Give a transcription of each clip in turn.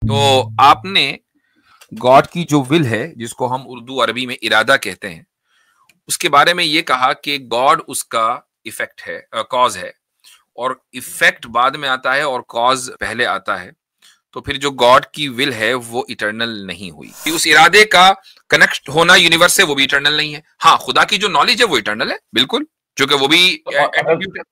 तो आपने गॉड की जो विल है, जिसको हम उर्दू अरबी में इरादा कहते हैं, उसके बारे में ये कहा कि गॉड उसका इफेक्ट है, कॉज है, और इफेक्ट बाद में आता है और कॉज पहले आता है। तो फिर जो गॉड की विल है वो इटर्नल नहीं हुई। उस इरादे का कनेक्ट होना यूनिवर्स से, वो भी इटर्नल नहीं है। हाँ, खुदा की जो नॉलेज है वो इटर्नल है, बिल्कुल, क्योंकि वो भी एट्रीब्यूट है।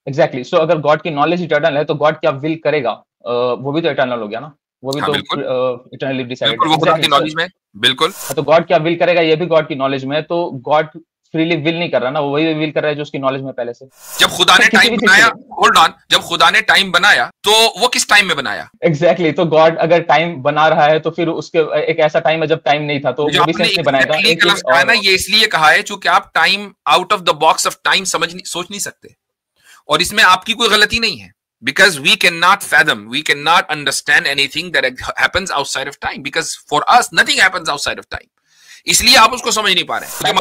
एग्जैक्टली। सो अगर गॉड की नॉलेज इटर्नल है तो गॉड क्या विल करेगा, वो भी तो इटर्नल हो गया ना, वो भी हाँ, तो बिल्कुल इटर्नली डिसाइडेड बिल्कुल, है। वो खुदा की एग्जैक्टली। नॉलेज में, बिल्कुल। तो गॉड क्या विल करेगा ये भी गॉड की नॉलेज में है, तो गॉड फ्रीली विल नहीं कर रहा ना, वो वही विल कर रहा है जो उसकी नॉलेज में पहले से। जब खुदा ने टाइम बनाया, होल्ड ऑन, जब खुदा ने टाइम बनाया तो वो किस टाइम में बनाया? एग्जैक्टली। तो गॉड अगर टाइम बना रहा है तो फिर उसके एक ऐसा टाइम है जब टाइम नहीं था, तो जो वो भी आपने सेंस नहीं बनाएगा। एक लफ्ज कहा ना, ये इसलिए कहा है क्योंकि आप time, out of the box of time सोच नहीं सकते, और इसमें आपकी कोई गलती नहीं है। Because we cannot fathom, we cannot understand anything that happens outside of time. Because for us, nothing happens outside of time. इसलिए आप उसको समझ नहीं पा रहे हैं।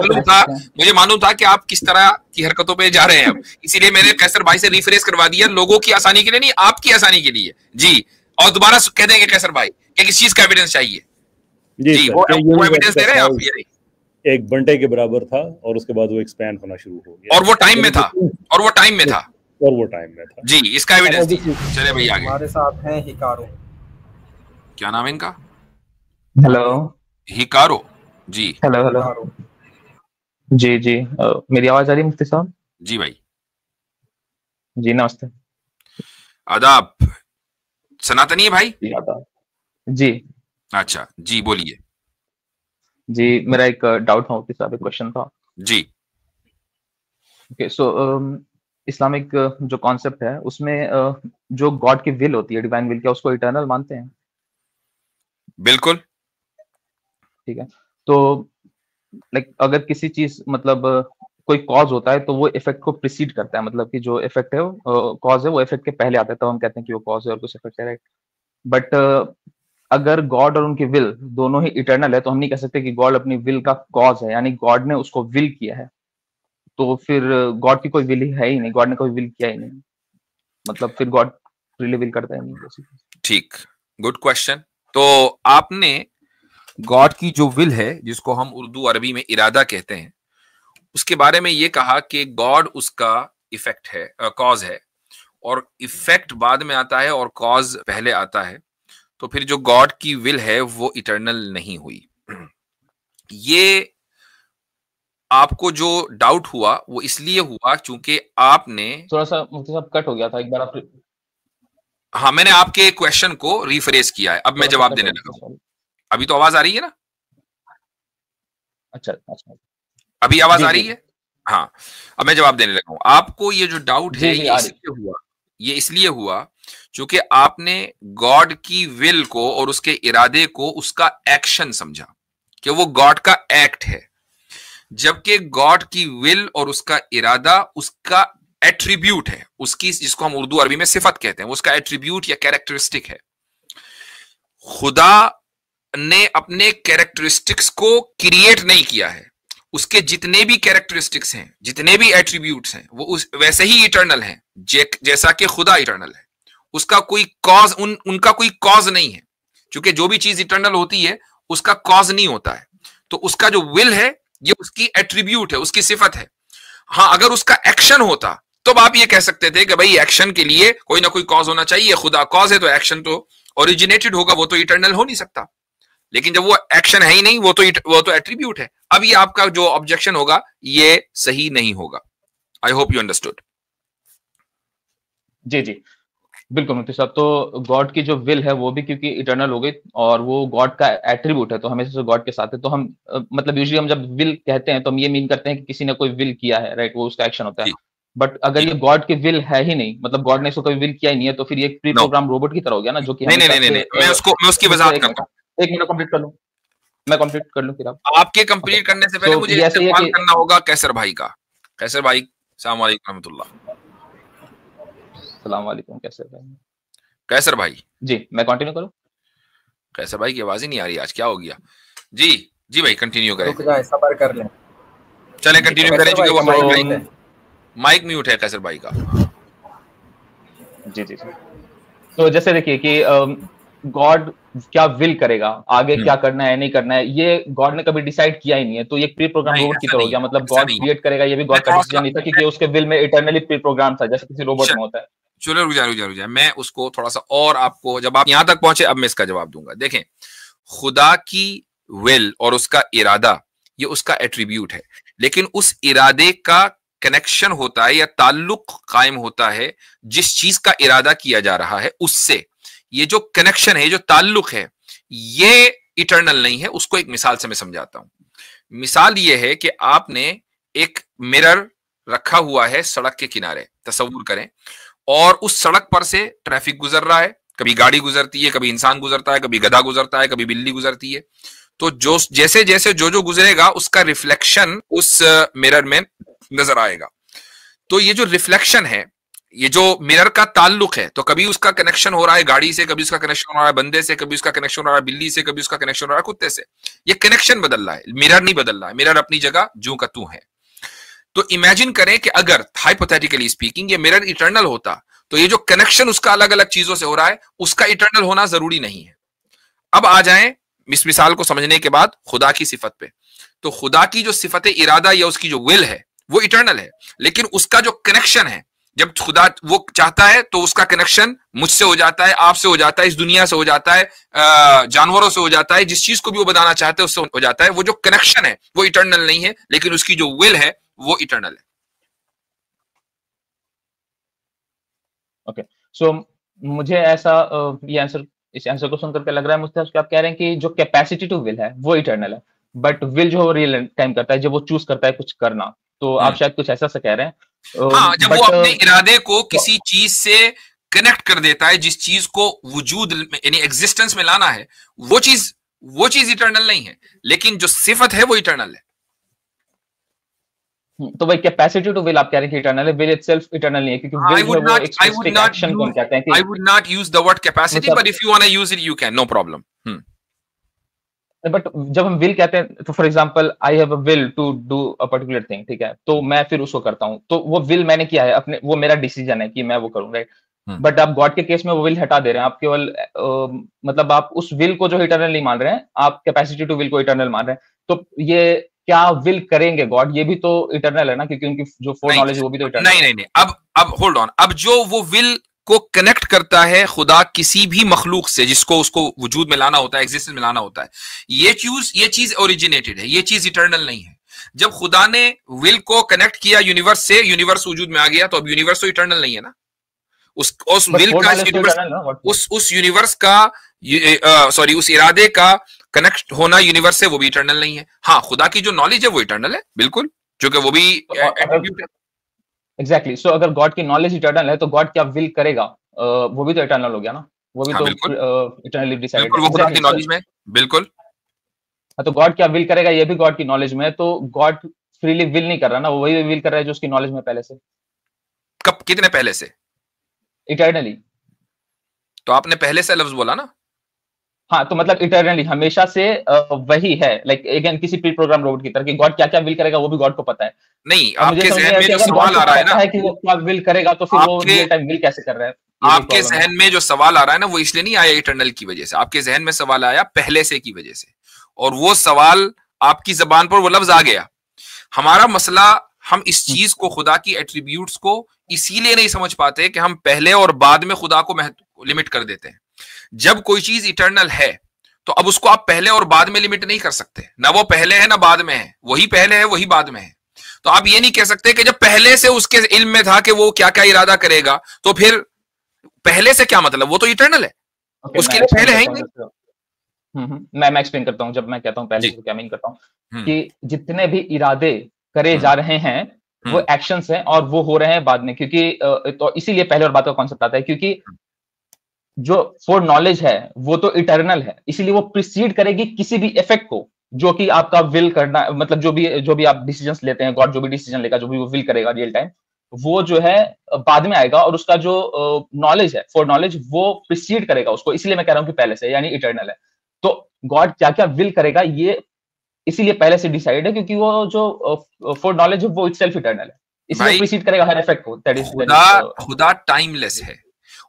मुझे मालूम था कि आप किस तरह की हरकतों पे जा रहे हैं अब, इसीलिए मैंने कैसर भाई से रिफ्रेश करवा दिया, लोगों की आसानी के लिए नहीं, आपकी आसानी के लिए जी। और दोबारा कह देंगे कैसर भाई कि किस चीज का एविडेंस चाहिए जी, वो एविडेंस दे रहे हैं आप। ये एक बंटे के बराबर था और उसके बाद वो एक्सपैंड होना शुरू हो गया, और वो टाइम में था, और वो टाइम में था जी। इसका एविडेंस चले भैया आगे। हमारे साथ हैं हिकारो। क्या नाम है इनका? हेलो, हिकारो जी। हेलो हेलो जी जी। मेरी आवाज आ रही है मुफ्ती साहब? जी भाई जी, नमस्ते, आदाब। सनातनी है भाई? जी। अच्छा जी, बोलिए जी। मेरा एक डाउट था मुफ्ती साहब, एक क्वेश्चन था जी। ओके। सो इस्लामिक जो कॉन्सेप्ट है उसमें जो गॉड की विल होती है, डिवाइन विल, क्या उसको इटर्नल मानते हैं? बिल्कुल ठीक है। तो लाइक अगर किसी चीज मतलब कोई कॉज होता है तो वो इफेक्ट को प्रिसीड करता है, मतलब कि जो इफेक्ट है वो कॉज है, वो इफेक्ट के पहले आता है, तो हम कहते हैं कि वो कॉज है और कुछ इफेक्ट है, राइट? बट अगर गॉड और उनकी विल दोनों ही इटर्नल है तो हम नहीं कह सकते कि गॉड अपनी विल का कॉज है, यानी गॉड ने उसको विल किया है, तो फिर गॉड की कोई विल है ही नहीं, गॉड ने कोई विल किया ही नहीं, मतलब फिर गॉड फ्रीली विल करता है नहीं। ठीक, गुड क्वेश्चन। तो आपने गॉड की जो विल है, जिसको हम उर्दू अरबी में इरादा कहते हैं, उसके बारे में ये कहा कि गॉड उसका इफेक्ट है, कॉज है, और इफेक्ट बाद में आता है और कॉज पहले आता है। तो फिर जो गॉड की विल है वो इटर्नल नहीं हुई। ये आपको जो डाउट हुआ वो इसलिए हुआ क्योंकि आपने थोड़ा सा मुफ्ती साहब कट हो गया था, एक बार आप। हाँ, मैंने आपके क्वेश्चन को रिफ्रेश किया है, अब मैं जवाब देने लगा हूं। अभी तो आवाज आ रही है ना? अच्छा अच्छा, अभी आवाज आ रही है? हाँ, अब मैं जवाब देने लगा हूं। आपको ये जो डाउट है ये इसलिए हुआ क्योंकि आपने गॉड की विल को और उसके इरादे को उसका एक्शन समझा कि वो गॉड का एक्ट है, जबकि गॉड की विल और उसका इरादा उसका एट्रीब्यूट है, उसकी, जिसको हम उर्दू अरबी में सिफत कहते हैं, उसका एट्रीब्यूट या कैरेक्टरिस्टिक है। खुदा ने अपने कैरेक्टरिस्टिक्स को क्रिएट नहीं किया है, उसके जितने भी कैरेक्टरिस्टिक्स हैं, जितने भी एट्रीब्यूट्स हैं, वो वैसे ही इटर्नल हैं, जैसा कि खुदा इटर्नल है। उसका कोई कॉज, उनका कोई कॉज नहीं है, क्योंकि जो भी चीज इटर्नल होती है उसका कॉज नहीं होता है। तो उसका जो विल है ये उसकी एट्रीब्यूट है, उसकी सिफत है। हाँ, अगर उसका एक्शन होता तो आप ये कह सकते थे कि भाई एक्शन के लिए कोई ना कोई कॉज होना चाहिए, खुदा कॉज है तो एक्शन तो ओरिजिनेटेड होगा, वो तो इटर्नल हो नहीं सकता। लेकिन जब वो एक्शन है ही नहीं, वो तो एट्रीब्यूट है। अब ये आपका जो ऑब्जेक्शन होगा ये सही नहीं होगा। I hope you understood. जी जी, बिल्कुल मुफ्ती साहब। तो गॉड की जो विल है वो भी क्योंकि इटर्नल हो गई और वो गॉड का एट्रीब्यूट है, तो हमेशा से गॉड के साथ है, तो हम मतलब यूजुअली हम जब विल कहते हैं तो हम ये मीन करते हैं कि किसी ने कोई विल किया है, राइट, वो उसका एक्शन होता है। बट अगर ये गॉड की विल है ही नहीं, मतलब गॉड ने इसको कोई विल किया ही नहीं है, तो फिर ये प्री प्रोग्राम रोबोट की तरह हो गया ना, जो कि नहीं, मैं उसकी वजाहत करता हूं। एक मिनट कंप्लीट कर लूं, मैं कंप्लीट कर लूं फिर आपके कंप्लीट करने से पहले मुझे इस्तेमाल करना होगा कैसर भाई का। कैसर भाई, अस्सलाम वालेकुम रहमतुल्लाह। अस्सलाम वालेकुम कैसर भाई। कैसर भाई जी, मैं कंटिन्यू करूं? कैसर भाई की आवाज ही नहीं आ रही, आज क्या हो गया? जी जी भाई, कंटिन्यू करें। रुक जाए, सब्र कर लें। चलें कंटिन्यू करें, क्योंकि वो माइक म्यूट है कैसर भाई का। जी जी जी। तो जैसे देखिए कि गॉड क्या विल करेगा, आगे क्या करना है नहीं करना है, ये गॉड ने कभी डिसाइड किया ही नहीं है। तो ये प्री प्रोग्राम रोबोट की तरह हो गया, मतलब गॉड क्रिएट करेगा ये भी गॉड का डिसीजन नहीं था, क्योंकि उसके विल में इटरनली प्री प्रोग्राम था, जैसे किसी रोबोट में होता है। चलो रुक जा, मैं उसको थोड़ा सा और आपको, जब आप यहां तक पहुंचे अब मैं इसका जवाब दूंगा। देखें, खुदा की विल और उसका इरादा ये उसका एट्रीब्यूट है, लेकिन उस इरादे का कनेक्शन होता है या ताल्लुक कायम होता है जिस चीज का इरादा किया जा रहा है उससे। ये जो कनेक्शन है, जो ताल्लुक है, ये इटर्नल नहीं है। उसको एक मिसाल से मैं समझाता हूं। मिसाल ये है कि आपने एक मिरर रखा हुआ है सड़क के किनारे, तसव्वुर करें, और उस सड़क पर से ट्रैफिक गुजर रहा है, कभी गाड़ी गुजरती है, कभी इंसान गुजरता है, कभी गधा गुजरता है, कभी बिल्ली गुजरती है। तो जो जैसे जैसे जो गुजरेगा उसका रिफ्लेक्शन उस मिरर में नजर आएगा। तो ये जो रिफ्लेक्शन है, ये जो मिरर का ताल्लुक है, तो कभी उसका कनेक्शन हो रहा है गाड़ी से, कभी उसका कनेक्शन हो रहा है बंदे से, कभी उसका कनेक्शन हो रहा है बिल्ली से, कभी उसका कनेक्शन हो रहा है कुत्ते से। ये कनेक्शन बदल रहा है, मिरर नहीं बदल रहा है। मिरर अपनी जगह जूं का तू है। तो इमेजिन करें कि अगर हाइपोथेटिकली स्पीकिंग ये मिरर इटर्नल होता, तो ये जो कनेक्शन उसका अलग अलग चीजों से हो रहा है उसका इटर्नल होना जरूरी नहीं है। अब आ जाएं इस मिसाल को समझने के बाद खुदा की सिफत पे। तो खुदा की जो सिफत इरादा या उसकी जो विल है वो इटर्नल है, लेकिन उसका जो कनेक्शन है, जब खुदा वो चाहता है तो उसका कनेक्शन मुझसे हो जाता है, आपसे हो जाता है, इस दुनिया से हो जाता है, जानवरों से हो जाता है, जिस चीज को भी वो बनाना चाहते हैं उससे हो जाता है। वो जो कनेक्शन है वो इटर्नल नहीं है, लेकिन उसकी जो विल है वो इटर्नल है। ओके, सो मुझे ऐसा ये आंसर, इस आंसर को सुनकर के लग रहा है मुझे आप कह रहे हैं कि जो कैपेसिटी टू विल है वो इटर्नल है, बट विल जो रियल टाइम करता है, जब वो चूज करता है कुछ करना, तो आप शायद कुछ ऐसा से कह रहे हैं। हाँ, जब वो अपने इरादे को किसी चीज से कनेक्ट कर देता है, जिस चीज को वजूद यानी एग्जिस्टेंस में लाना है, वो चीज इटर्नल नहीं है, लेकिन जो सिफत है वो इटर्नल है। तो भाई कैपेसिटी टू विल आप कह रहे हैं कि इटर्नल है, विल इटसेल्फ इटर्नल नहीं है, क्योंकि विल जो वो एक स्पेसिफिक एक्शन को कहते हैं कि I would not use the word capacity, but if you want to use it you can, no problem. But जब हम विल कहते हैं तो for example I have a will to do a particular thing, ठीक है, तो मैं फिर उसको करता हूं, तो वो विल मैंने किया है अपने, वो मेरा डिसीजन है कि मैं वो करूं, राइट। बट आप गॉड के केस में वो विल हटा दे रहे हैं, आप केवल मतलब आप उस विल को जो इटर्नल नहीं मान रहे हैं, आप कैपेसिटी टू विल को इटर्नल मान रहे हैं। तो ये क्या विल करेंगे गॉड, ये भी तो इटर्नल है ना, क्योंकि उनकी जो फोर नॉलेज है वो भी तो इटर्नल नहीं, नहीं नहीं अब होल्ड ऑन। अब जो वो विल को कनेक्ट करता है खुदा किसी भी मखलूक से, जिसको उसको वजूद में लाना होता है, एग्जिस्टेंस में लाना होता है, ये चीज ओरिजिनेटेड है, ये चीज इटर्नल नहीं है। जब खुदा ने विल को कनेक्ट किया यूनिवर्स से, यूनिवर्स वजूद में आ गया, तो अब यूनिवर्स तो इटर्नल नहीं है ना। उस विल का उस यूनिवर्स का सॉरी उस इरादे का कनेक्ट होना यूनिवर्स से, वो भी इटर्नल नहीं है। हाँ, खुदा की जो नॉलेज है वो इटर्नल है, बिल्कुल, जो कि वो भी एट्रिब्यूट है। एग्जैक्टली, सो अगर गॉड की नॉलेज इटर्नल है तो गॉड क्या विल करेगा, वो भी तो इटर्नल हो गया ना, वो भी तो इटर्नली डिसाइडेड है, वो खुदा की नॉलेज में, बिल्कुल। तो गॉड क्या विल करेगा ये भी गॉड की नॉलेज में है, तो गॉड फ्रीली विल नहीं कर रहा ना, वो वही विल कर रहा है जो उसकी नॉलेज में पहले से। कब, कितने पहले से? इटर्नली। तो आपने पहले से लफ्ज बोला ना। हाँ, तो मतलब इटर्नली हमेशा से वही है, लाइक अगेन किसी प्री प्रोग्राम रोबोट की तरह कि गॉड क्या क्या विल करेगा वो भी गॉड को पता है। नहीं, आपके जहन में जो सवाल आ रहा है ना कि वो क्या विल करेगा, तो फिर वो रियल टाइम विल कैसे कर रहा है? आपके जहन में जो सवाल आ रहा है ना, वो इसलिए नहीं आया इटर्नल की वजह से, आपके जहन में सवाल आया पहले से की वजह से, और वो सवाल आपकी जबान पर वो लफ्ज आ गया। हमारा मसला, हम इस चीज को, खुदा की एट्रीब्यूट्स को इसीलिए नहीं समझ पाते कि हम पहले और बाद में खुदा को लिमिट कर देते हैं। जब कोई चीज इटर्नल है तो अब उसको आप पहले और बाद में लिमिट नहीं कर सकते, ना वो पहले है ना बाद में है, वही पहले है वही बाद में है। तो आप ये नहीं कह सकते कि जब पहले से उसके इल्म में था कि वो क्या क्या इरादा करेगा, तो फिर पहले से क्या मतलब, वो तो इटर्नल है, उसके लिए पहले है ही नहीं। मैं एक्सप्लेन करता हूँ, जब मैं कहता हूँ पहले से क्या मीन करता हूँ, कि जितने भी इरादे करे जा रहे हैं वो एक्शंस हैं और वो हो रहे हैं बाद में, क्योंकि तो इसीलिए पहले और बाद का कॉन्सेप्ट आता है, क्योंकि जो फोर नॉलेज है वो तो इटर्नल है, इसीलिए वो प्रिसीड करेगी किसी भी इफेक्ट को जो कि आपका विल करना, मतलब जो भी आप डिसीजंस लेते हैं, गॉड जो भी डिसीजन लेगा, जो भी वो विल करेगा रियल टाइम, वो जो है बाद में आएगा, और उसका जो नॉलेज है, फोर नॉलेज, वो प्रिसीड करेगा उसको, इसलिए मैं कह रहा हूँ कि पहले से, यानी इटर्नल है। तो गॉड क्या क्या विल करेगा ये इसीलिए पहले से डिसाइड है, क्योंकि वो जो फोर नॉलेज है वो इटसेल्फ इटर्नल है, इसलिए प्रिसीड करेगा हर इफेक्ट को। खुदा टाइमलेस है,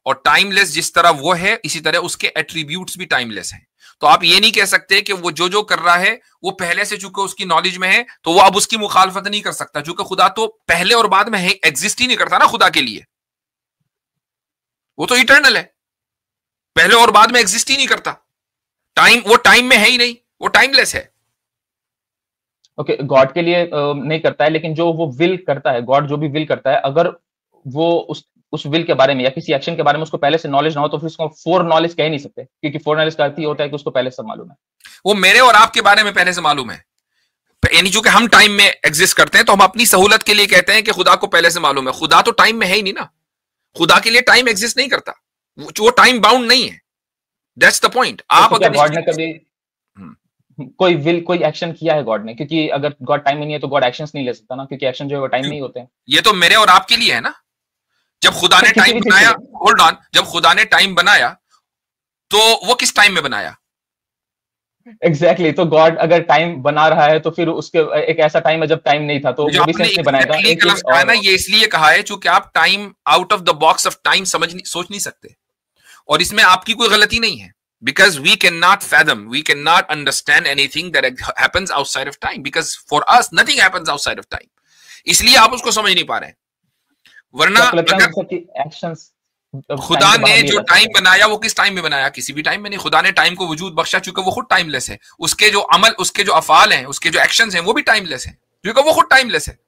और टाइमलेस जिस तरह वो है इसी तरह उसके एट्रीब्यूट्स भी टाइमलेस हैं। तो आप ये नहीं कह सकते कि वो जो कर रहा है वो पहले से चूंकि उसकी नॉलेज में है तो वो अब उसकी मुखालफत नहीं कर सकता, चूंकि खुदा तो पहले और बाद में एग्जिस्ट ही नहीं करता ना खुदा के लिए, वो तो इटर्नल है, पहले और बाद में एग्जिस्ट ही नहीं करता। वो टाइम में है ही नहीं, वो टाइमलेस है। ओके, गॉड के लिए नहीं करता है, लेकिन जो वो विल करता है, गॉड जो भी विल करता है, अगर वो उस विल के बारे में या किसी एक्शन के बारे में उसको पहले से नॉलेज ना हो तो फिर उसको फोर नॉलेज कह नहीं सकते, क्योंकि फोर नॉलेज का अर्थ ही होता है कि उसको पहले से मालूम है। वो मेरे और आपके बारे में पहले से मालूम है, यानी चूंकि हम टाइम में एग्जिस्ट करते हैं तो हम अपनी सहूलत के लिए कहते हैं कि खुदा को पहले से मालूम है। खुदा तो टाइम में है ही नहीं ना, खुदा के लिए टाइम एग्जिस्ट नहीं करता, वो टाइम बाउंड नहीं है। That's the point. आप अगर गॉड ने कभी कोई विल, कोई एक्शन किया है गॉड ने? क्योंकि अगर गॉड टाइम में नहीं है तो गॉड एक्शंस नहीं ले सकता ना, क्योंकि एक्शन जो है वो टाइम में ही होते हैं। ये तो मेरे और आपके लिए है ना। जब खुदा ने टाइम बनाया, होल्ड ऑन, जब खुदा ने टाइम बनाया तो वो किस टाइम में बनाया? एग्जैक्टली तो गॉड अगर टाइम बना रहा है तो फिर उसके एक ऐसा टाइम है जब टाइम नहीं था, तो वो भी सेंस नहीं बनाएगा ना। ये इसलिए कहा है क्योंकि आप time out of the box of time सोच नहीं सकते, और इसमें आपकी कोई गलती नहीं है। Because we cannot fathom, we cannot understand anything that happens outside of time. Because for us, nothing happens outside of time. इसलिए आप उसको समझ नहीं पा रहे हैं। वरना एक्शंस खुदा ने जो टाइम बनाया वो किस टाइम में बनाया? किसी भी टाइम में नहीं। खुदा ने टाइम को वजूद बख्शा चूंकि वो खुद टाइमलेस है। उसके जो अमल, उसके जो अफाल हैं, उसके जो एक्शंस हैं वो भी टाइमलेस हैं क्योंकि वो खुद टाइमलेस है।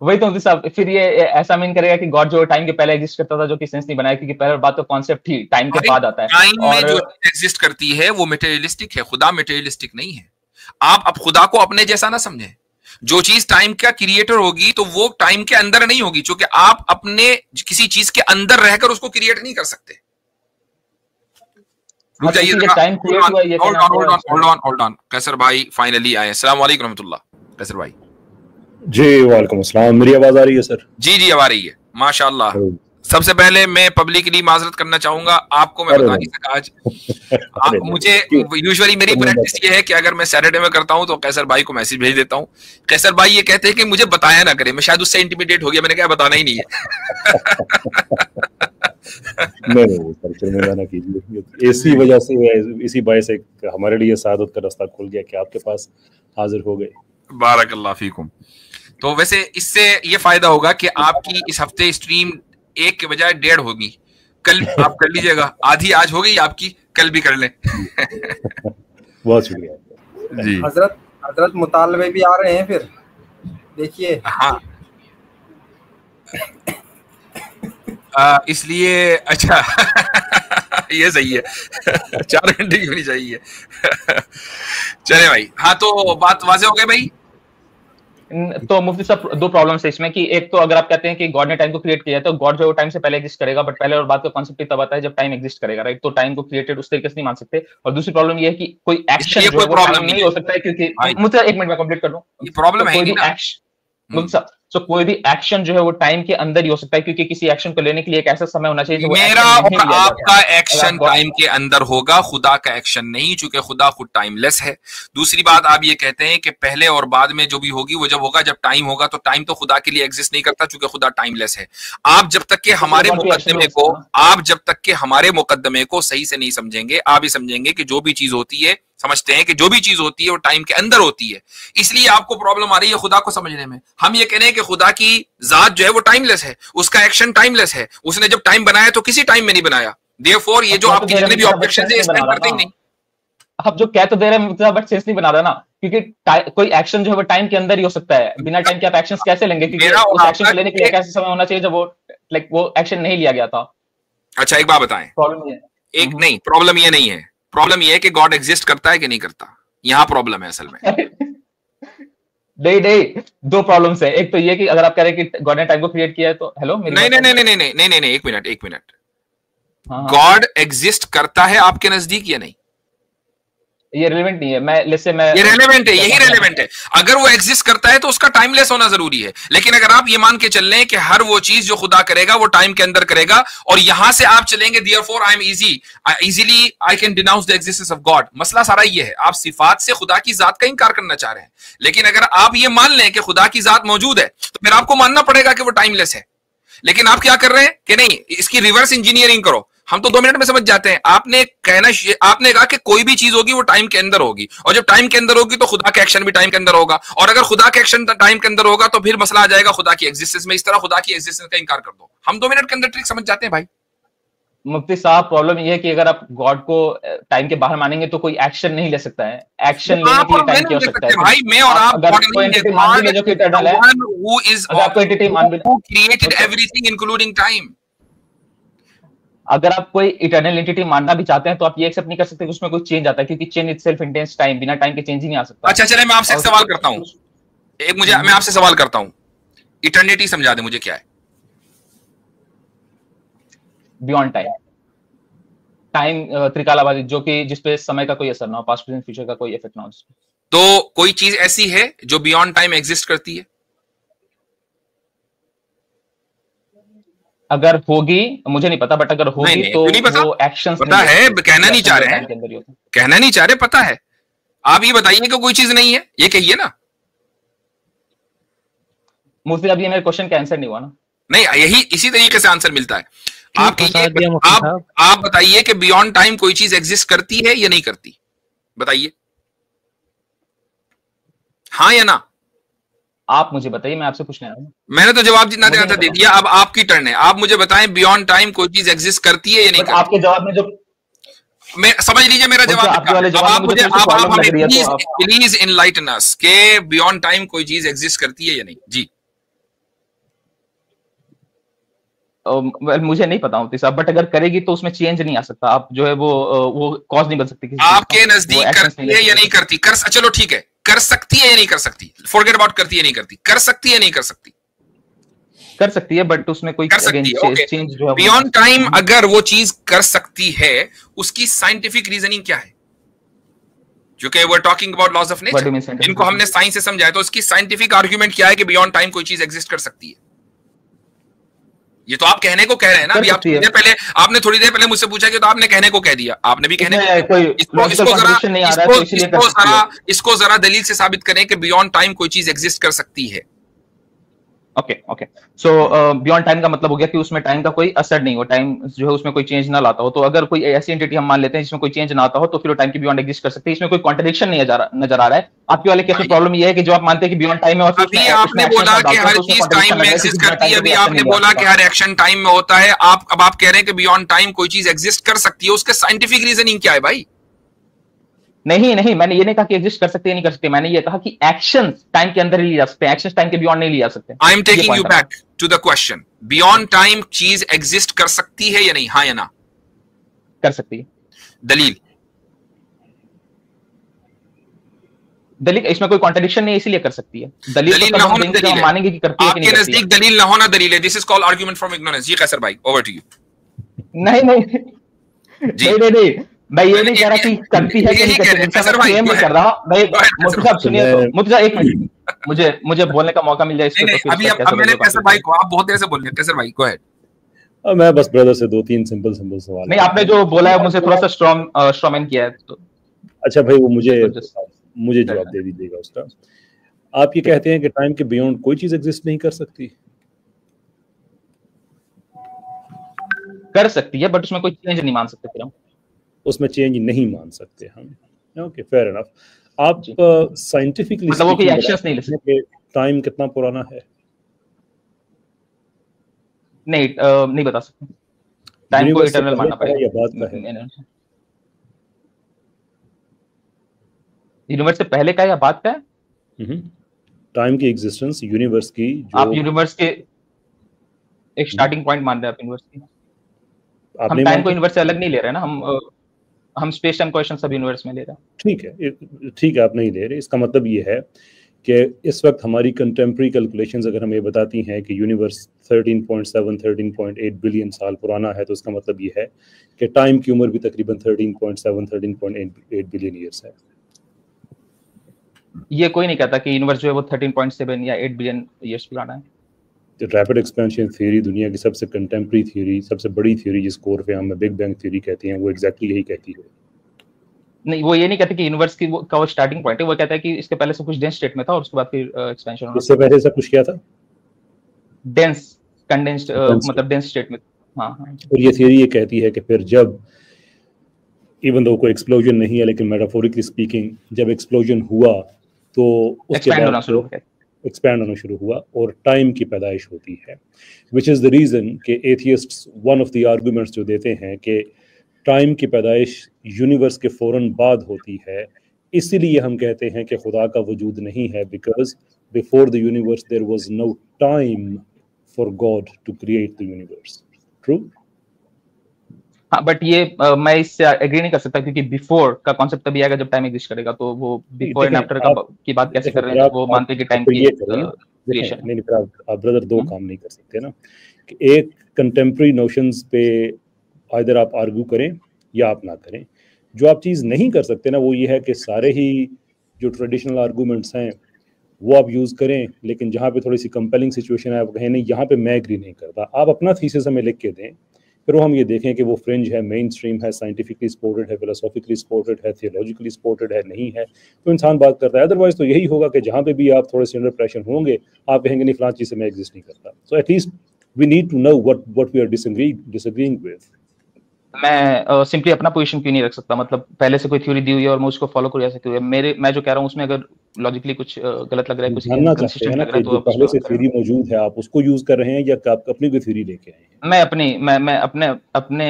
वही तो साहब, फिर ये ऐसा मीन करेगा कि गॉड जो टाइम के पहले एग्जिस्ट करता था, जो कि सेंस नहीं बनाया, क्योंकि पहले बात तो कॉन्सेप्ट थी, टाइम के बाद आता है। टाइम में जो एग्जिस्ट करती है वो मटेरियलिस्टिक है, खुदा मटेरियलिस्टिक नहीं है। आप अब खुदा को अपने जैसा ना समझें। जो चीज टाइम का क्रिएटर होगी तो वो टाइम के अंदर नहीं होगी, क्योंकि आप अपने किसी चीज के अंदर रहकर उसको क्रिएट नहीं कर सकते। रुक जाइए, होल्ड ऑन। कैसर भाई फाइनली आए। अस्सलाम वालेकुम रहमतुल्लाह। कैसर भाई जी वालेकुम अस्सलाम। मेरी आवाज आ रही है सर? जी जी आ रही है, माशाल्लाह। सबसे पहले मैं पब्लिकली माजरत करना चाहूंगा, आपको मैं बता नहीं सका आज। मुझे यूजुअली मेरी प्रैक्टिस ये है कि अगर मैं सैटरडे में करता हूं तो कैसर भाई को मैसेज भेज देता हूं। कैसर भाई ये कहते हैं कि मुझे बताया ना करे, मैं शायद उससे इंटिमिडेट हो गया, मैंने कहा बताना ही नहीं है। नहीं सर, ना कीजिए। इसी वजह से, इसी बाय से हमारे लिए सादत का रास्ता खुल गया कि आपके पास हाजिर हो गए। बारकल्लाह फीकुम। तो वैसे इससे ये फायदा होगा कि आपकी इस हफ्ते स्ट्रीम 1 के बजाय 1.5 होगी। कल आप कर लीजिएगा, आधी आज हो गई आपकी, कल भी कर लें। बहुत शुक्रिया जी। हजरत मुतालबे भी आ रहे हैं फिर, देखिए। हाँ इसलिए अच्छा ये सही है। 4 घंटे की होनी चाहिए। चले भाई, हाँ तो बात वाज़ेह हो गई भाई। तो मुफ्ती साहब, 2 प्रॉब्लम्स है इसमें कि एक तो अगर आप कहते हैं कि गॉड ने टाइम को क्रिएट किया है तो गॉड जो है टाइम से पहले एग्जिस्ट करेगा, बट पहले और बाद का कॉन्सेप्ट तब आता है जब टाइम एग्जिस्ट करेगा, राइट? तो टाइम को क्रिएटेड उस तरीके से नहीं मान सकते। और दूसरी प्रॉब्लम ये है कि कोई एक्शन जो है वो टाइम नहीं हो सकता है, क्योंकि मुझे 1 मिनट में कंप्लीट कर दूं। ये प्रॉब्लम है कोई भी एक्शन, तो कोई भी एक्शन जो है वो टाइम के अंदर ही हो सकता है, क्योंकि किसी एक्शन को लेने के लिए एक ऐसा समय होना चाहिए। मेरा और आपका एक्शन टाइम के अंदर होगा, खुदा का एक्शन नहीं, चूंकि खुदा खुद टाइमलेस है। दूसरी बात, आप ये कहते हैं कि पहले और बाद में जो भी होगी वो जब होगा जब टाइम होगा, तो टाइम तो खुदा के लिए एग्जिस्ट नहीं करता चूंकि खुदा टाइमलेस है। आप जब तक के हमारे मुकद्दमे को सही से नहीं समझेंगे, आप ही समझेंगे कि जो भी चीज होती है, समझते हैं कि जो भी चीज होती है वो टाइम के अंदर होती है, इसलिए आपको प्रॉब्लम आ रही है खुदा को समझने में। हम ये कह रहे हैं कि खुदा की जात जो है वो टाइमलेस है, उसका एक्शन टाइमलेस है। उसने जब टाइम बनाया तो किसी टाइम में नहीं बनाया। देयरफॉर ये जो आपके जितने भी ऑब्जेक्शंस हैं इसमें करते ही नहीं। आप जो कह तो दे रहे हैं बट सेंस नहीं बना रहा ना, क्योंकि कोई एक्शन जो है वो टाइम के अंदर ही हो सकता है। बिना टाइम के आप एक्शंस कैसे लेंगे? क्योंकि उस एक्शन को लेने के लिए एक ऐसा समय होना चाहिए जब वो एक्शन नहीं लिया गया था। अच्छा एक बात बताएं, प्रॉब्लम ये नहीं है, प्रॉब्लम ये है कि गॉड एग्जिस्ट करता है कि नहीं करता, यहाँ प्रॉब्लम है असल में। नहीं 2 प्रॉब्लम्स है। एक तो ये कि अगर आप कह रहे हैं कि गॉड ने टाइम को क्रिएट किया है तो हेलो नहीं, एक मिनट। गॉड एग्जिस्ट करता है आपके नजदीक या नहीं? ये रेलेवेंट नहीं है। ये रेलेवेंट है, यही रेलेवेंट है। अगर वो एग्जिस्ट करता है तो उसका टाइमलेस होना जरूरी है। लेकिन अगर आप ये मान के चल लें कि हर वो चीज जो खुदा करेगा वो टाइम के अंदर करेगा, और यहां से आप चलेंगे therefore I am easily I can denounce the existence of God. मसला सारा ये है, आप सिफात से खुदा की जात का इनकार करना चाह रहे हैं। लेकिन अगर आप ये मान लें कि खुदा की जात मौजूद है तो फिर आपको मानना पड़ेगा कि वो टाइमलेस है। लेकिन आप क्या कर रहे हैं कि नहीं, इसकी रिवर्स इंजीनियरिंग करो, हम तो 2 मिनट में समझ जाते हैं। आपने कहा कि कोई भी चीज होगी वो टाइम के अंदर होगी, और जब टाइम के अंदर होगी तो खुदा का एक्शन भी टाइम के अंदर होगा, और अगर खुदा का एक्शन टाइम के अंदर होगा तो फिर मसला आ जाएगा खुदा की एग्जिस्टेंस में। इस तरह खुदा की एग्जिस्टेंस का इनकार कर दो, हम 2 मिनट के अंदर ट्रिक समझ जाते हैं भाई। मुफ्ती साहब, प्रॉब्लम ये है कि अगर आप गॉड को टाइम के बाहर मानेंगे तो कोई एक्शन नहीं ले सकता है। एक्शन लेने के लिए टाइम की आवश्यकता है भाई। मैं और आप अगर कोई एंटिटी मान भी ले जो कि इटर्नल है, अगर आपको एंटिटी मान भी क्रिएटेड एवरीथिंग इंक्लूडिंग टाइम, अगर आप कोई इटर्नल एंटिटी मानना भी चाहते हैं तो आप ये एक्सेप्ट नहीं कर सकते कि उसमें कोई चेंज आता है, क्योंकि चेंज इटसेल्फ इंटेंस टाइम, बिना टाइम के चेंज ही नहीं आ सकता। अच्छा चले, मैं आपसे एक सवाल करता हूं, मैं आपसे सवाल करता हूं, इटर्निटी समझा दे मुझे क्या है। बियॉन्ड टाइम, टाइम त्रिकालाबादी, जो कि जिसपे समय का कोई असर ना हो, पास्ट प्रेजेंट फ्यूचर का कोई इफेक्ट ना हो। तो कोई चीज ऐसी है जो बियॉन्ड टाइम एग्जिस्ट करती है? अगर होगी मुझे नहीं पता, बट अगर होगी नहीं, तो नहीं पता, वो एक्शंस पता है, कहना नहीं चाह रहे हैं, कहना नहीं चाह रहे, पता है। आप ये बताइए कि कोई चीज नहीं है, ये कहिए ना। मुझे अभी मेरे क्वेश्चन का आंसर नहीं हुआ ना। नहीं, यही इसी तरीके से आंसर मिलता है। आप बताइए कि बियॉन्ड टाइम कोई चीज एग्जिस्ट करती है या नहीं करती, बताइए, हाँ या ना। आप मुझे बताइए, मैं आपसे पूछने आया हूं। मैंने तो जवाब जितना देना था दे दिया, अब आपकी टर्न है। आप मुझे बताएं बियॉन्ड टाइम कोई चीज एग्जिस्ट करती है या नहीं करती। आपके जवाब में जो, मैं समझ लीजिए मेरा जवाब, प्लीज इनलाइटन अस के बियॉन्ड टाइम कोई चीज एग्जिस्ट करती है या नहीं। जी मुझे नहीं पता होती साहब, बट अगर करेगी तो उसमें चेंज नहीं आ सकता। आप जो है वो कॉज नहीं बन सकती। आपके नजदीक करती है या नहीं करती? चलो ठीक है, कर सकती है या नहीं कर सकती, फॉरगेट अबाउट करती है नहीं करती, कर सकती है नहीं कर सकती, कर सकती है, बट उसमें कोई चेंज जो है बियॉन्ड टाइम, अगर वो चीज कर सकती है उसकी साइंटिफिक रीजनिंग क्या है? क्योंकि we are talking about laws of nature, जिनको हमने साइंस से समझाया, तो उसकी साइंटिफिक आर्गुमेंट क्या है कि बियॉन्ड टाइम कोई चीज एग्जिस्ट कर सकती है? ये तो आप कहने को कह रहे हैं ना। अभी आपने थोड़ी देर पहले मुझसे पूछा कि तो आपने कहने को कह दिया, आपने भी कहने इसको जरा दलील से साबित करें कि बियॉन्ड टाइम कोई चीज एग्जिस्ट कर सकती है। ओके सो बियॉन्ड टाइम का मतलब हो गया कि उसमें टाइम का कोई असर नहीं हो, टाइम जो है उसमें कोई चेंज ना लाता हो। तो अगर कोई ऐसी एंटिटी हम मान लेते हैं जिसमें कोई चेंज ना आता हो, तो फिर वो टाइम के बियॉन्ड एग्जिस्ट कर सकती है। इसमें कोई कॉन्ट्रडिक्शन नहीं नजर आ रहा है। आपके वाले केस में प्रॉब्लम ये है कि जो आप मानते हैं कि बियॉन्ड टाइम है, और अभी आपने बोला कि हर चीज टाइम में एग्जिस्ट करती है, अभी आपने बोला कि हर एक्शन टाइम में होता है। अब आप कह रहे हैं कि बियॉन्ड टाइम कोई चीज एग्जिस्ट कर सकती है, उसके साइंटिफिक रीजनिंग क्या है भाई? नहीं, मैंने ये नहीं कहा कि एग्जिस्ट कर सकते हैं नहीं कर सकते। मैंने ये कहा कि एक्शंस टाइम के अंदर ही लिए जा सकते हैं, एक्शंस टाइम के बियॉन्ड नहीं लिए जा सकते। I am taking you back to the question, beyond time चीज एग्जिस्ट कर सकती है या नहीं, हाँ या ना? कर सकती है। दलील इसमें कोई कॉन्ट्रडिक्शन नहीं है, इसीलिए कर सकती है। दलील ना होना दलील है, मानेंगे कि करती है कि नहीं करती है। आपके नजदीक दलील ना होना दलील है। This is called argument from ignorance. जी कैसर भाई, ओवर टू यू। नहीं, मैं ये नहीं कह रहा कि करती है कि नहीं करती, क्लेम नहीं कर रहा। मुफ्ती साहब सुनिए, मुफ्ती साहब एक मिनट, मुझे बोलने का मौका मिल जाए इस पे। अब मैंने कैसर भाई को, आप बहुत देर से बोल रहे हैं, कैसर भाई गो अहेड। मैं बस ब्रदर से 2-3 सिंपल सवाल। नहीं, आपने जो बोला है मुझे थोड़ा सा स्ट्रॉमैन किया है तो। अच्छा भाई, वो मुझे जवाब दे दीजिएगा उसका। आप ये कहते हैं कि टाइम के बियॉन्ड कोई चीज एग्जिस्ट नहीं कर सकती? कर सकती है, बट उसमें कोई चेंज नहीं मान सकते फिर हम। उसमें चेंज नहीं मान सकते हम, ओके फेयर इनफ। आप साइंटिफिकली मतलब वो कोई एक्शंस नहीं ले सकते। टाइम कितना पुराना है? नहीं बता सकते। टाइम को इटर्नल मानना पड़ेगा। ये बात का है, यूनिवर्स से पहले का या बाद का है? टाइम की एग्जिस्टेंस यूनिवर्स की, जो आप यूनिवर्स के एक स्टार्टिंग पॉइंट मान रहे हैं आप यूनिवर्स की। हम टाइम को यूनिवर्स से अलग नहीं ले रहे ना, हम स्पेस टाइम क्वेश्चन सब यूनिवर्स में ले रहे हैं। ठीक है, आप नहीं ले रहे। इसका मतलब ये है कि इस वक्त हमारी कंटेम्प्रेरी कैलकुलेशंस अगर हमें बताती हैं कि यूनिवर्स 13.8 बिलियन साल पुराना है, तो इसका मतलब ये है कि टाइम की उम्र भी तकरीबन 13.8 बिलियन ईयर्स है। ये कोई नहीं कहता कि यूनिवर्स जो है वो 13.7 या 8 बिलियन ईयर्स पुराना है। रैपिड एक्सपेंशन थ्योरी दुनिया की सबसे कंटेम्प्रेरी थ्योरी, सबसे बड़ी थ्योरी जिसको उर्फ आम में बिग बैंग थ्योरी कहते हैं, वो एग्जैक्टली यही कहती है। नहीं, वो ये नहीं कहते कि यूनिवर्स की का वो स्टार्टिंग पॉइंट है। वो कहता है कि इसके पहले सब कुछ डेंस स्टेट में था और उसके बाद फिर एक्सपेंशन होना। इससे पहले सब कुछ क्या था? डेंस कंडेंस्ड मतलब डेंस स्टेट में। हाँ हाँ। और ये थियरी ये कहती है कि फिर जब इवन दो कोई एक्सप्लोजन नहीं है, लेकिन मेटाफोरिकली स्पीकिंग जब एक्सप्लोजन हुआ तो उसके बाद एक्सपैंड होना शुरू हुआ और टाइम की पैदाइश होती है, विच इज़ द रीज़न कि एथियस्ट्स वन ऑफ द आर्गूमेंट्स जो देते हैं कि टाइम की पैदाइश यूनिवर्स के फ़ौरन बाद होती है, इसीलिए हम कहते हैं कि खुदा का वजूद नहीं है, because before the universe there was no time for God to create the universe. True? हाँ, बट ये मैं इससे एग्री नहीं कर सकता, क्योंकि बिफोर का कॉन्सेप्ट तभी आएगा जब टाइम एग्जिस्ट करेगा। तो वो बिफोर एंड आफ्टर की बात कैसे कर रहे हैं? वो मानते हैं कि टाइम की क्रिएशन। नहीं, फिर आप ब्रदर दो काम नहीं कर सकते ना, कि एक कंटेम्प्रेरी नोशंस पे आइदर आप आर्ग्यू करें या आप ना करें। जो आप चीज़ नहीं कर सकते ना वो ये है कि सारे ही जो ट्रेडिशनल आर्गूमेंट्स हैं वो आप यूज़ करें, लेकिन जहाँ पे थोड़ी सी कंपेलिंग सिचुएशन है आप कहें नहीं यहाँ पे मैं एग्री नहीं करता। आप अपना थीसिस हमें लिख के दें, फिर वो हम ये देखें कि वो फ्रिंज है, मेन स्ट्रीम है, साइंटिफिकली सपोर्टेड है, फिलोसॉफिकली सपोर्टेड है, थियोलॉजिकली सपोर्टेड है, नहीं है तो इंसान बात करता है। अदरवाइज तो यही होगा कि जहाँ पे भी आप थोड़े से अंडर प्रेशर होंगे आप कहेंगे नहीं फलां चीज़ से मैं एग्जिस्ट नहीं करता। So at least we need to know what we are disagreeing with. मैं सिंपली अपना पोजीशन क्यों नहीं रख सकता? मतलब पहले से कोई थ्योरी दी हुई है और मैं उसको फॉलो करूँ, ऐसे क्यों है? मैं जो कह रहा हूँ उसमें अगर लॉजिकली कुछ गलत लग रहा है, कुछ इनकंसिस्टेंट लग रहा है, तो पहले से थ्योरी मौजूद है आप उसको यूज कर रहे हैं या आप अपनी कोई थ्योरी लेके आए हैं? मैं अपने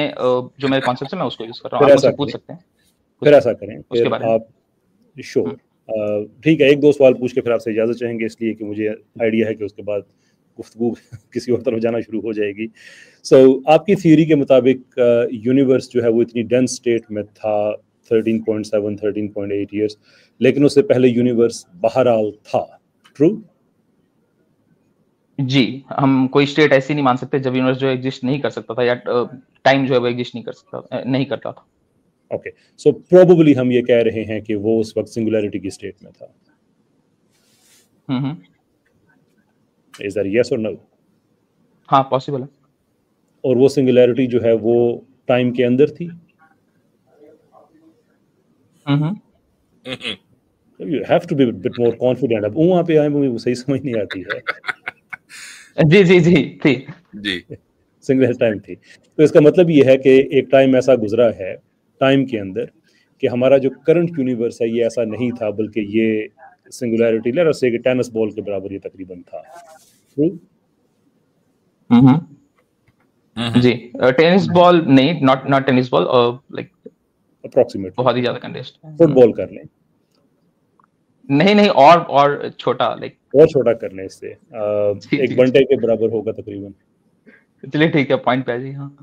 जो मेरे कॉन्सेप्ट है मैं उसको यूज कर रहा हूँ। आप मुझसे पूछ सकते हैं। फिर ऐसा करें, फिर आप श्योर ठीक है, एक दो सवाल पूछ के फिर आपसे इजाजत चाहेंगे, इसलिए कि मुझे आइडिया है कि उसके बाद गुफ्तगू किसी और तरफ जाना शुरू हो जाएगी। सो आपकी थ्योरी के मुताबिक यूनिवर्स जो है वो इतनी डेंस स्टेट में था 13.7 13.8 ईयर्स, लेकिन उससे पहले यूनिवर्स बहरहाल था। ट्रू? जी, हम कोई स्टेट ऐसी नहीं मान सकते जब यूनिवर्स जो एग्जिस्ट नहीं कर सकता था या टाइम जो है वो एग्जिस्ट नहीं करता था। ओके, सो प्रोबेबली हम ये कह रहे हैं कि वो उस वक्त सिंगुलैरिटी की स्टेट में था। इज दैट यस और नो? हाँ, पॉसिबल है। और वो सिंगुलैरिटी जो है वो टाइम के अंदर थी? You have to be a bit more confident। अब वहाँ पे आए मुझे सही समझ नहीं आती है। जी थी जी, सिंगुलर टाइम थी। तो इसका मतलब ये है कि एक टाइम ऐसा गुजरा है टाइम के अंदर कि हमारा जो करंट यूनिवर्स है ये ऐसा नहीं था, बल्कि ये सिंगुलैरिटी लेट्स से कि टेनिस बॉल के बराबर ये तकरीबन था। ट्रू? जी, टेनिस बॉल नहीं, not tennis ball, like approximate बहुत ही ज्यादा कंडेंस्ड। फुटबॉल कर लें। नहीं और छोटा, लाइक और छोटा कर लें, इससे एक बंटे के बराबर होगा तकरीबन। चलिए ठीक है, पॉइंट पे जी। हाँ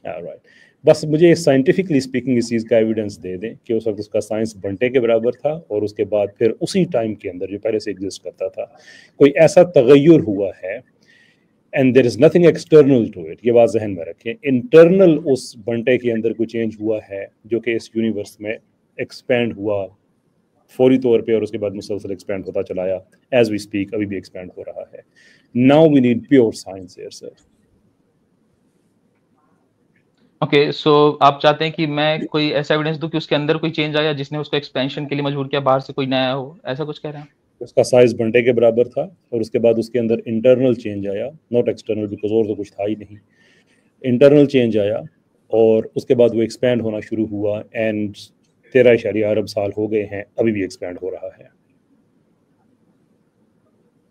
राइट, बस मुझे साइंटिफिकली स्पीकिंग इस चीज़ का एविडेंस दे दें कि उस वक्त उसका साइंस बंटे के बराबर था और उसके बाद फिर उसी टाइम के अंदर जो पहले से एग्जिस्ट करता था कोई ऐसा तगय्युर हुआ है, and there is nothing external to it. ये बात जहन में रखें, इंटरनल उस बंटे के अंदर कोई चेंज हुआ है जो कि इस यूनिवर्स में एक्सपैंड हुआ फौरी तौर पे और उसके बाद मुसलसल एक्सपैंड होता चलाया। एज वी स्पीक अभी भी एक्सपैंड हो रहा है। Now we need pure science here sir. Okay, so आप चाहते हैं कि मैं कोई ऐसा एविडेंस दूं कि उसके अंदर कोई चेंज आया जिसने उसको एक्सपेंशन के लिए मजबूर किया, बाहर से कोई नया हो, ऐसा कुछ कह रहे हैं? उसका साइज बंटे के बराबर था और उसके बाद उसके अंदर इंटरनल चेंज आया, नॉट एक्सटर्नल, बिकॉज और तो कुछ था ही नहीं। इंटरनल चेंज आया और उसके बाद वो एक्सपैंड होना शुरू हुआ एंड 13 अरब साल हो गए हैं, अभी भी एक्सपैंड हो रहा है।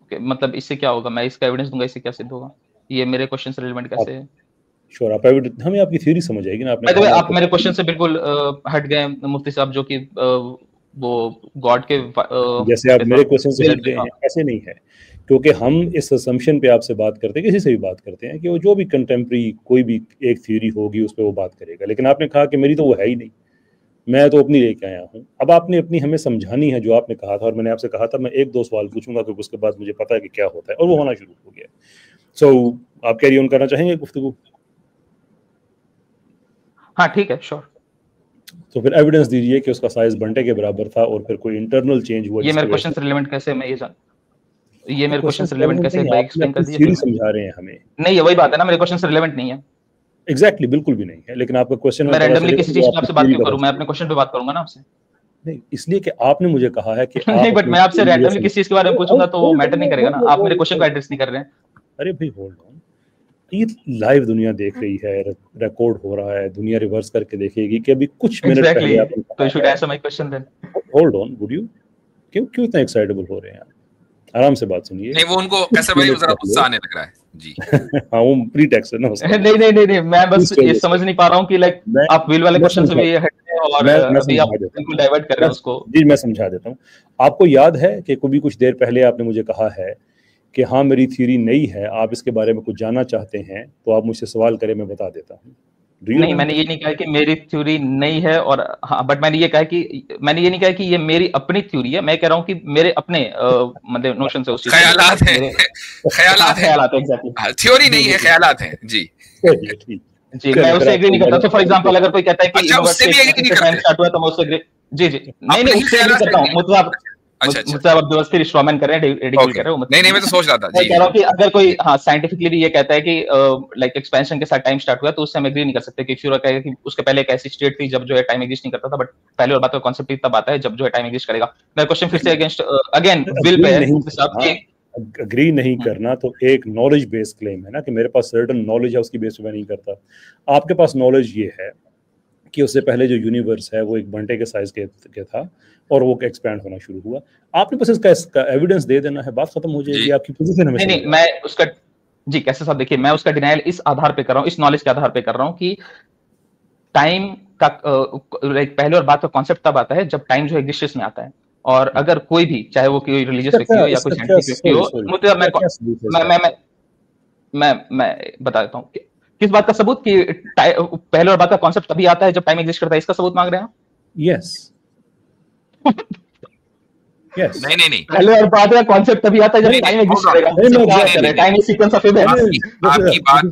ओके, मतलब इससे क्या होगा? मैं इसका एविडेंस दूंगा, इससे क्या सिद्ध होगा? ये मेरे क्वेश्चन से रिलेवेंट कैसे है? श्योर, आप एविडेंस, हमें आपकी थ्योरी समझ आएगी ना। आपने आप मेरे क्वेश्चन से बिल्कुल हट गए मुफ्ती साहब, जो कि वो गॉड के जैसे आप मेरे क्वेश्चन से हट गए हैं, ऐसे नहीं है, क्योंकि हम इस असम्पशन पे आपसे बात करते हैं, किसी से भी बात करते हैं कि वो जो भी कंटेम्प्रेरी कोई भी एक थ्योरी होगी उस पर वो बात करेगा, लेकिन आपने कहा कि मेरी तो वो है ही नहीं, मैं तो अपनी लेके आया हूँ। अब आपने अपनी हमें समझानी है जो आपने कहा था, और मैंने आपसे कहा था मैं एक दो सवाल पूछूंगा क्योंकि उसके बाद मुझे पता है कि क्या होता है, और वो होना शुरू हो गया। सो आप कैरी ऑन करना चाहेंगे गुफ्तगू? हाँ ठीक है, श्योर। तो फिर एविडेंस दीजिए कि उसका साइज बंटे के बराबर था और फिर कोई इंटरनल चेंज हुआ। ये मेरे क्वेश्चन से रिलेवेंट कैसे है, मैं ये जान, ये मेरे क्वेश्चन से रिलेवेंट कैसे है, एक्सप्लेन कर दीजिए। समझा रहे हैं हमें। नहीं, ये वही बात है ना, मेरे क्वेश्चन से रिलेवेंट नहीं है। एग्जैक्टली, बिल्कुल भी नहीं है, लेकिन आपका क्वेश्चन मैं रैंडमली किसी चीज पे आपसे बात क्यों करूं? मैं अपने क्वेश्चन पे बात करूंगा ना आपसे। नहीं, इसलिए कि आपने मुझे कहा है कि नहीं, बट मैं आपसे रैंडमली किसी चीज के बारे में पूछूंगा तो वो मैटर नहीं करेगा ना। आप मेरे क्वेश्चन को एड्रेस नहीं कर रहे हैं। अरे भाई होल्ड ऑन, ये लाइव दुनिया देख रही है, रिकॉर्ड हो रहा है, दुनिया रिवर्स करके देखेगी कि अभी कुछ मिनट पहले आपने तो you should answer my question then. Hold on, would you, क्यों इतना एक्साइटेबल हो रहे हैं? आराम से बात सुनिए। नहीं, वो उनको कैसर भाई जरा गुस्सा आने लग रहा है जी। हाँ, वो प्रीटेक्स्ट है ना उसका। नहीं, मैं बस ये समझ नहीं पा रहा हूँ कि लाइक आप विल वाले क्वेश्चन से भी हटे और अभी आप बिल्कुल डाइवर्ट कर रहे हो उसको। जी मैं समझा देता हूँ। आपको याद है कि कभी कुछ देर पहले आपने मुझे कहा है कि हाँ मेरी थ्योरी नई है, आप इसके बारे में कुछ जानना चाहते हैं तो आप मुझसे सवाल करें, मैं बता देता हूँ। नहीं, मैंने ये नहीं कहा कि मेरी थ्योरी नई है, और हाँ बट मैंने ये नहीं कहा कि ये मेरी अपनी थ्योरी है। मैं कह रहा हूँ कि मेरे अपने मतलब नोशन से, उस चीज ख्यालात हैं एग्जैक्टली, थ्योरी नहीं है, ख्यालात हैं जी। जी मैं उससे एग्री नहीं करता। तो फॉर एग्जांपल अगर कोई कहता है कि उससे भी एग्री नहीं करते, स्टार्ट हुआ तो मैं उससे एग्री, जी नहीं उससे एग्री करता हूँ। मतलब मुझसे आप जबरदस्ती स्ट्रॉमैन कर रहे हैं, रिडिक्यूल कर रहे हो। नहीं मैं तो सोच रहा था जी, कह रहा हूँ कि अगर कोई हाँ साइंटिफिकली भी ये कहता है कि लाइक एक्सपेंशन के साथ टाइम स्टार्ट हुआ, तो उससे हम एग्री नहीं कर सकते। कि फ्यूरा कहेगा कि उसके पहले एक ऐसी स्टेट थी जब जो है टाइम एग्जिस्ट नहीं करता था, बट पहले और बात का कांसेप्ट तब आता है जब जो है टाइम एग्जिस्ट करेगा। मेरा क्वेश्चन फिर से अगेन विल पे है। अग्री नहीं करना तो एक नॉलेज बेस्ड क्लेम है ना, कि मेरे पास सर्टेन नॉलेज है, उसकी बेस पे मैं नहीं करता। आपके पास नॉलेज ये है कि उससे पहले जो यूनिवर्स है वो एक घंटे के साइज के था और वो एक्सपैंड होना शुरू हुआ। आपने बस इसका एविडेंस दे देना है, बात खत्म हो जाएगी। आपकी पोजीशन हमें नहीं मैं उसका जी कैसे साहब देखिए, मैं उसका डिनायल इस आधार पे कर रहा हूँ, इस नॉलेज के आधार पे कर रहा हूँ कि टाइम का पहले और बाद का कॉन्सेप्ट तब आता है जब टाइम जो एग्जिस्टेंस में आता है। और अगर कोई भी, चाहे वो कोई रिलीजियस व्यक्ति हो या कोई साइंटिफिक व्यक्ति हो, मैं बता देता हूँ किस बात का सबूत कि पहले और बाद का कॉन्सेप्ट तभी आता है जब टाइम एग्जिस्ट करता है, इसका सबूत मांग रहे हैं आप? यस यस नहीं पहले और बाद का कॉन्सेप्ट तभी आता है जब टाइम एग्जिस्ट करेगा। Time is sequence of events. आपकी बात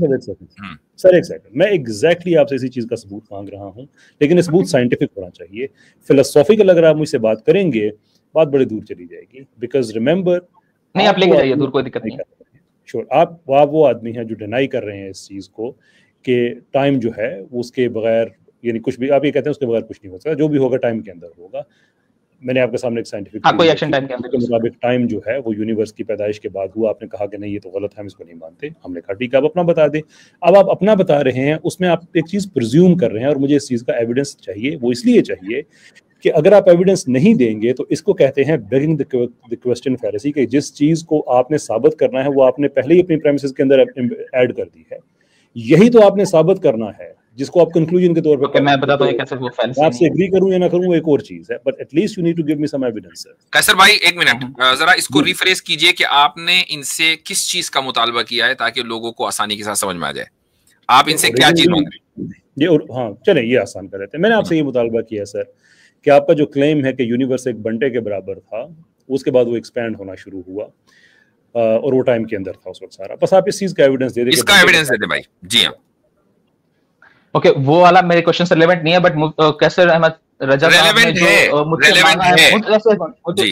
सर एक सेकंड, मैं एग्जैक्टली आपसे इसी चीज का सबूत मांग रहा हूँ, लेकिन सबूत साइंटिफिक होना चाहिए। फिलोसॉफिकल अगर आप मुझसे बात करेंगे बात बड़ी दूर चली जाएगी। बिकॉज रिमेंबर, नहीं आप लेके जाइए दूर, कोई दिक्कत नहीं है। श्योर, आप वो आदमी हैं जो डिनाई कर रहे हैं इस चीज को कि टाइम जो है वो उसके बगैर, यानी कुछ भी आप ये कहते हैं उसके बगैर कुछ नहीं हो सकता, जो भी होगा टाइम के अंदर होगा। मैंने आपके सामने एक साइंटिफिक कोई एक्शन टाइम के अंदर के मुताबिक टाइम जो है वो यूनिवर्स की पैदाइश के बाद हुआ। आपने कहा कि नहीं ये तो गलत है, हम इसको नहीं मानते। हमने कहा ठीक है आप अपना बता दें। अब आप अपना बता रहे हैं, उसमें आप एक चीज प्रिज्यूम कर रहे हैं और मुझे इस चीज का एविडेंस चाहिए। वो इसलिए चाहिए कि अगर आप एविडेंस नहीं देंगे तो इसको कहते हैं बेगिंग द क्वेश्चन फैलेसी, कि जिस चीज को आपने साबित करना है वो आपने पहले ही अपनी प्रेमिसेस के अंदर ऐड कर दी है। यही तो आपने साबित करना है जिसको आप कंक्लूजन के तौर पे मैं बताता हूं कैसे वो फैलेसी है। आपसे एग्री करूं या ना करूं वो एक और चीज है, but at least you need to give me some evidence. Qaiser भाई एक मिनट जरा इसको रिफ्रेश कीजिए कि आपने इनसे किस चीज का मुतालबा किया है ताकि लोगों को आसानी के साथ समझ में आ जाए। आप इनसे क्या चीज मांग रहे हैं? ये और हाँ चले ये आसान कर देते हैं। मैंने आपसे ये मुतालबा किया सर कि आपका जो क्लेम है कि यूनिवर्स एक घंटे के बराबर था, उसके बाद वो एक्सपैंड होना शुरू हुआ और वो टाइम के अंदर था उस वक्त सारा। बस आप इस चीज का एविडेंस दे दें। इसका एविडेंस दे दें भाई। जी हाँ ओके वो वाला मेरे क्वेश्चन से रिलेवेंट नहीं है, बट कैसर अहमद रजा साहब ने जो मुझसे मांगा है,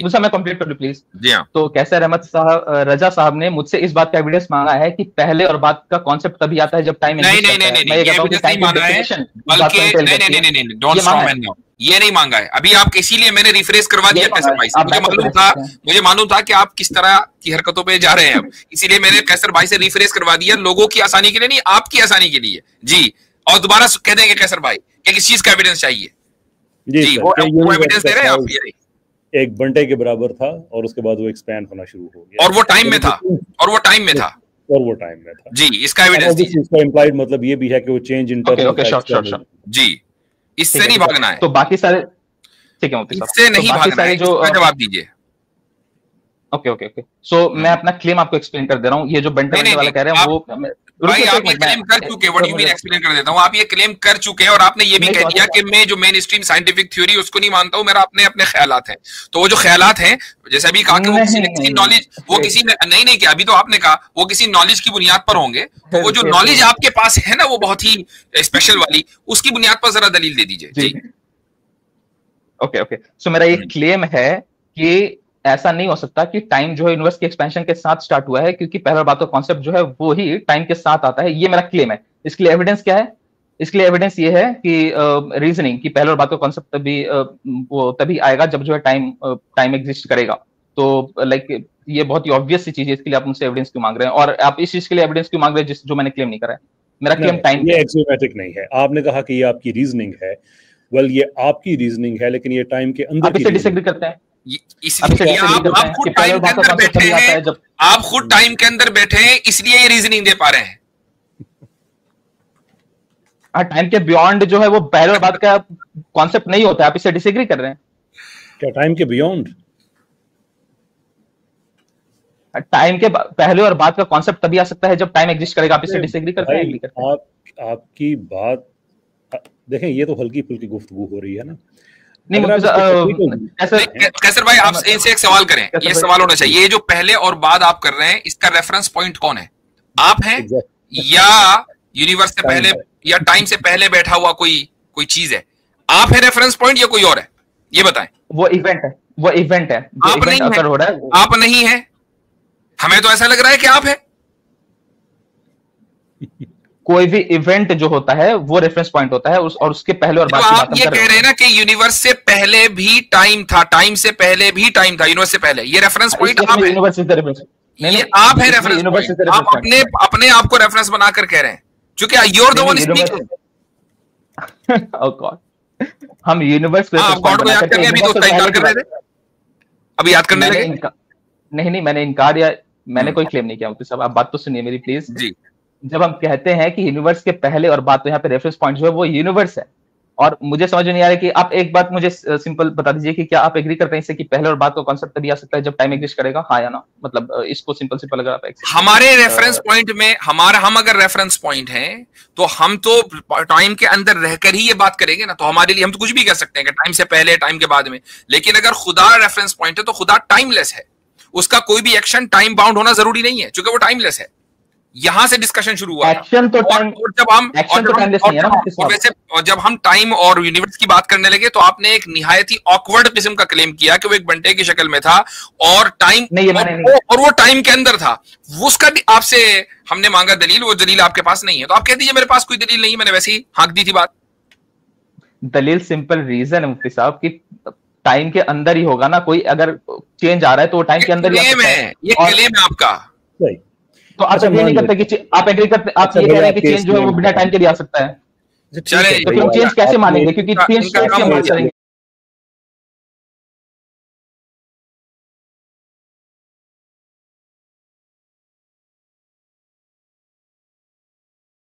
मुझसे मैं कंप्लीट कर लूं प्लीज। जी हाँ। तो कैसर अहमद साहब रजा साहब ने मुझसे इस बात का एविडेंस मांगा है कि पहले और बाद का कॉन्सेप्ट तभी आता है जब टाइम एग्जिस्ट करता है। मैं ये कहता हूं कि टाइम की डेफिनेशन नहीं डोंट स्टॉप एंड नाउ, ये नहीं मांगा है अभी आपके, इसीलिए मैंने रिफ्रेश करवा दिया कैसर भाई से। मुझे मालूम था कि आप किस तरह की हरकतों पे जा रहे हैं अब, इसीलिए मैंने कैसर भाई से रिफ्रेश करवा दिया, लोगों की आसानी के लिए नहीं, आपकी आसानी के लिए। जी और दोबारा कह देंगे कैसर भाई कि किस चीज का एविडेंस चाहिए। जी वो एविडेंस दे रहे हैं आप। ये एक घंटे के बराबर था और उसके बाद वो एक्सपैंड होना शुरू हो गया और वो टाइम में था और वो टाइम में था जी इसका एविडेंस दीजिए। इसका इंप्लाइड मतलब ये भी है कि वो चेंज इंटरनल जी इससे नहीं भागना है। तो बाकी सारे ठीक है मुफ्ती साहब, इससे नहीं भागना है, जो जवाब दीजिए। ओके सो मैं अपना क्लेम आपको एक्सप्लेन कर दे रहा हूँ। ये जो बंटे वाला कह रहे हैं वो भाई आप ये क्लेम कर चुके हैं, व्हाट यू मीन एक्सप्लेन कर देता हूँ। आप ये क्लेम कर चुके हैं और आपने ये भी कह दिया कि मैं जो मेन स्ट्रीम साइंटिफिक थ्योरी उसको नहीं मानता हूँ, मेरा अपने अपने ख्यालात हैं। तो वो जो ख्यालात हैं जैसे अभी कहा कि वो किसी नॉलेज, वो किसी नहीं क्या अभी तो आपने कहा वो किसी नॉलेज की बुनियाद पर होंगे, तो वो जो नॉलेज आपके पास है ना वो बहुत ही स्पेशल वाली, उसकी बुनियाद पर जरा दलील दे दीजिए। जी ओके सो मेरा ये क्लेम है कि ऐसा नहीं हो सकता कि टाइम जो है यूनिवर्स के एक्सपेंशन के साथ स्टार्ट हुआ है, क्योंकि पहला बात तो कॉन्सेप्ट जो है वो ही टाइम के साथ आता है। ये मेरा क्लेम है। इसके लिए एविडेंस क्या है? इसके लिए एविडेंस ये है कि रीजनिंग की पहले और बात का कॉन्सेप्ट तभी वो तभी आएगा जब जो है टाइम एग्जिस्ट करेगा। तो लाइक ये बहुत ही ऑब्वियस सी चीज है, इसके लिए आप मुझसे एविडेंस क्यों मांग रहे हैं, और आप इस चीज के लिए एविडेंस क्यों मांग रहे हैं जो मैंने क्लेम नहीं करा है? मेरा क्लेम टाइम ये एक्सियोमेटिक नहीं है। आपने कहा कि ये आपकी रीजनिंग है, वेल ये आपकी रीजनिंग है, लेकिन ये टाइम के अंदर आप इससे डिसएग्री करते हैं? इसलिए आप खुद टाइम के अंदर बैठे हैं, आप खुद टाइम के अंदर बैठे हैं, इसलिए ये रीजनिंग दे पा रहे हैं। टाइम के बियॉन्ड जो है वो पहले और बाद का कॉन्सेप्ट नहीं होता है, आप इससे डिसएग्री कर रहे हैं क्या? टाइम के बियॉन्ड, टाइम के पहले और बाद का कॉन्सेप्ट तभी आ सकता है जब टाइम एग्जिस्ट करेगा। आप इससे डिसएग्री करते हैं? आपकी बात देखें, ये तो हल्की फुल्की गुफ्तगू हो रही है ना। नहीं कैसर भाई, आप इनसे एक सवाल करें, ये सवाल होना चाहिए, ये जो पहले और बाद आप कर रहे हैं, इसका रेफरेंस पॉइंट कौन है? आप हैं या यूनिवर्स से पहले या टाइम से पहले बैठा हुआ कोई चीज है? आप है रेफरेंस पॉइंट या कोई और है? ये बताएं। वो इवेंट है, वो इवेंट है जो आप इवेंट अकर हो रहा है। आप नहीं है, हमें तो ऐसा लग रहा है कि आप है। कोई भी इवेंट जो होता है वो रेफरेंस पॉइंट होता है, और उसके पहले और बाद की बात आप ये कह रहे हैं ना कि यूनिवर्स से पहले भी टाइम था, टाइम से पहले भी टाइम था, यूनिवर्स से पहले, ये रेफरेंस पॉइंट आप है। यूनिवर्स इज द रेफरेंस, नहीं, आप है रेफरेंस पॉइंट। आप अपने आप को रेफरेंस बनाकर कह रहे हैं, क्योंकि you are the one speaking. Oh God, हम यूनिवर्स को गॉड को याद करके अभी तो उसका इनकार कर रहे थे, अभी याद करने लगे। नहीं, मैंने इनकार या मैंने कोई क्लेम नहीं किया। तो सब आप बात तो सुनिए मेरी प्लीज जी। जब हम कहते हैं कि यूनिवर्स के पहले और बाद, तो यहाँ पे रेफरेंस पॉइंट जो है वो यूनिवर्स है। और मुझे समझ नहीं आ रहा है कि आप एक बात मुझे सिंपल बता दीजिए कि क्या आप एग्री करते हैं इससे कि पहले और बाद का कॉन्सेप्ट तभी आ सकता है जब टाइम एग्जिस्ट करेगा, हाँ या ना? मतलब इसको सिंपल अगर आप हमारे रेफरेंस पॉइंट में हम अगर रेफरेंस पॉइंट हैं तो हम तो टाइम के अंदर रहकर ही ये बात करेंगे ना। तो हमारे लिए हम तो कुछ भी कह सकते हैं कि टाइम से पहले, टाइम के बाद में। लेकिन अगर खुदा रेफरेंस पॉइंट है तो खुदा टाइमलेस है, उसका कोई भी एक्शन टाइम बाउंड होना जरूरी नहीं है, क्योंकि वो टाइमलेस है। यहां से डिस्कशन शुरू हुआ। एक्शन तो टाइम, और जब हम टाइम और यूनिवर्स की बात करने लगे तो आपने एक निहायत ही ऑकवर्ड किस्म का क्लेम किया कि वो एक बंटे की शक्ल में था और टाइम और वो टाइम के अंदर था। उसका आपसे हमने मांगा दलील, वो दलील आपके पास नहीं है, तो आप कह दीजिए मेरे पास कोई दलील नहीं है, मैंने वैसे ही हाँक दी थी बात। दलील सिंपल रीजन है मुफ्ती साहब की टाइम के अंदर ही होगा ना। कोई अगर चेंज आ रहा है तो वो टाइम के अंदर ही है। ये क्लेम है आपका, तो आप एग्री नहीं करते कि आप एग्री करते, आप ये कह रहे हैं कि चेंज जो है वो बिना टाइम के भी आ सकता है। चले तो फिर चेंज कैसे मानेंगे? क्योंकि चेंज कैसे हम मान करेंगे?